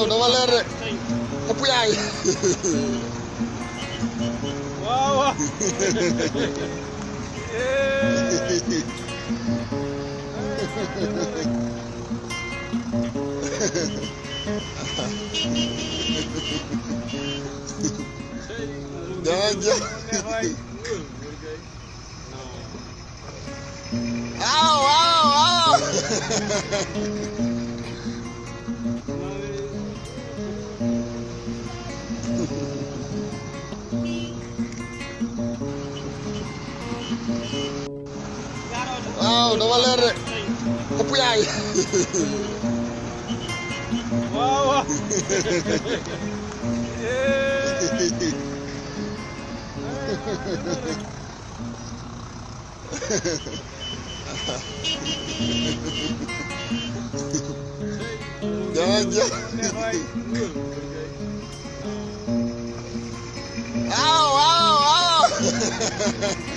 waaw dama leer de ëpp yaay. waaw waaw. jaajëf. waaw waaw waaw. waaw dama leer de ëpp yaay. waaw waaw. jaajëf. waaw waaw waaw.